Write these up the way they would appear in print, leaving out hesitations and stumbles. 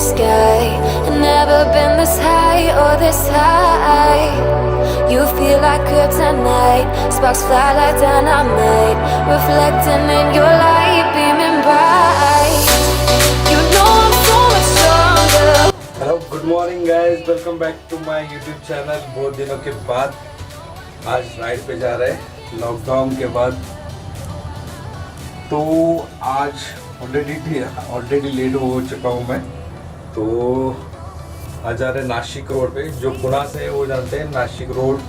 sky, and never been this high or this high. You feel like kryptonite, sparks fly like dynamite, reflecting in your light, beaming bright. You know I'm so much stronger. Hello good morning guys, welcome back to my YouTube channel. बहुत दिनों के बाद आज ride पे जा रहे हैं lockdown के बाद। तो आज ऑलरेडी लेट हो चुका हूँ मैं। तो आज जा रहे नासिक रोड पे, जो पुणे से वो जानते हैं नासिक रोड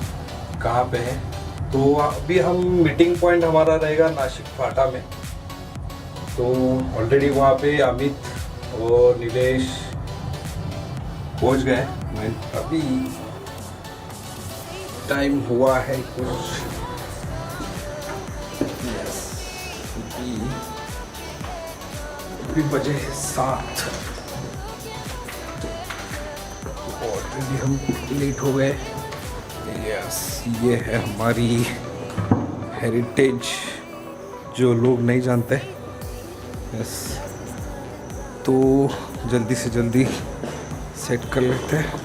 कहाँ पे है। तो अभी हम मीटिंग पॉइंट हमारा रहेगा नासिक फाटा में। तो ऑलरेडी वहाँ पे अमित और नीलेश पहुंच गए। मैं अभी टाइम हुआ है कुछ अभी बजे 7। ऑलरेडी हम लेट हो गए। यस, ये है हमारी हेरिटेज, जो लोग नहीं जानते। यस, तो जल्दी से जल्दी सेट कर लेते हैं।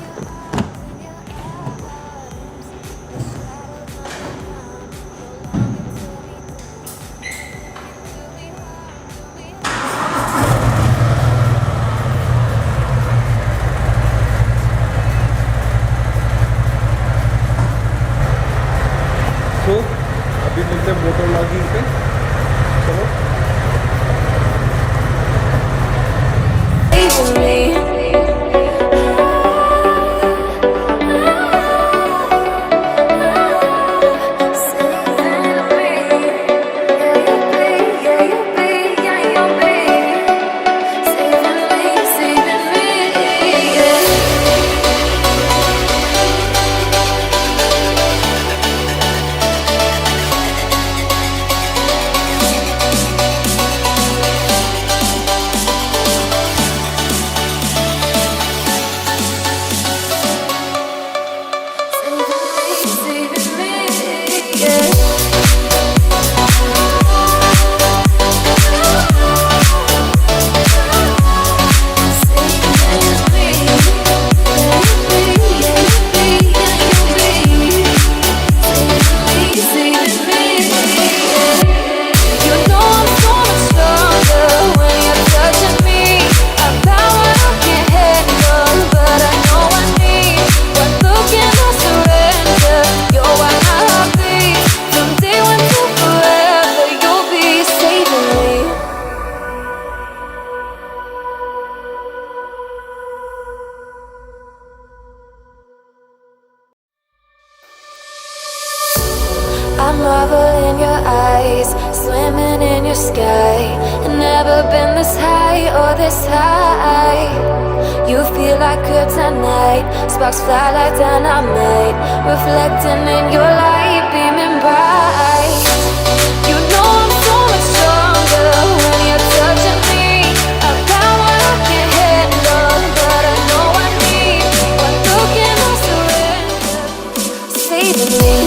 तो अभी मिलते हैं मोटर लॉगिंग पे। चलो। I marvel in your eyes, swimming in your sky, and never been this high or this high. You feel like kryptonite, sparks fly like dynamite, reflecting in your light, beaming bright. You know I'm so much stronger when you're touching me. A power I can't handle, but I know I need. One look and I surrender, saving me.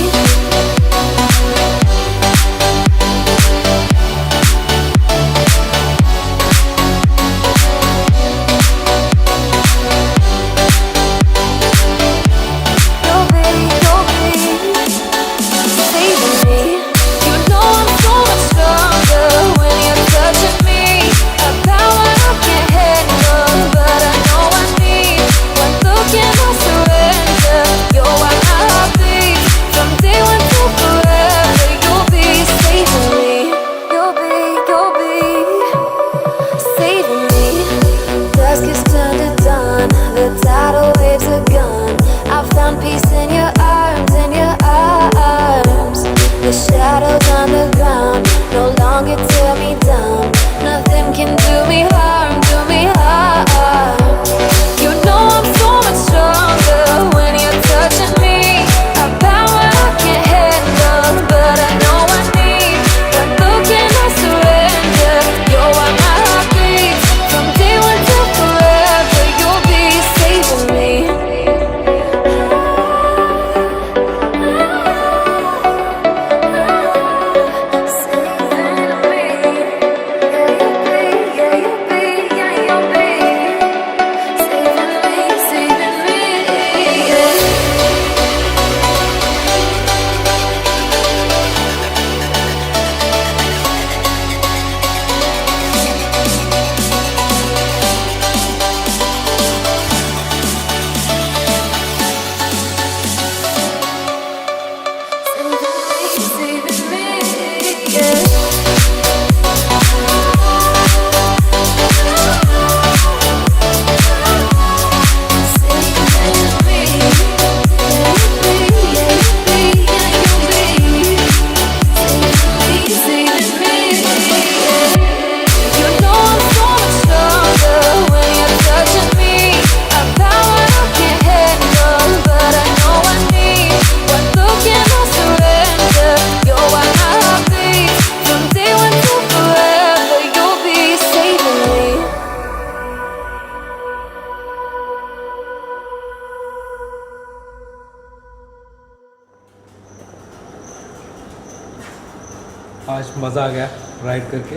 आज मज़ा आ गया ride करके।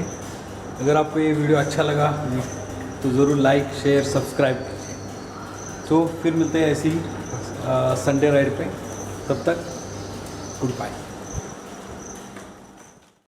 अगर आपको ये video अच्छा लगा तो ज़रूर लाइक शेयर सब्सक्राइब कीजिए। तो फिर मिलते हैं ऐसी संडे राइड पे, तब तक गुड बाय।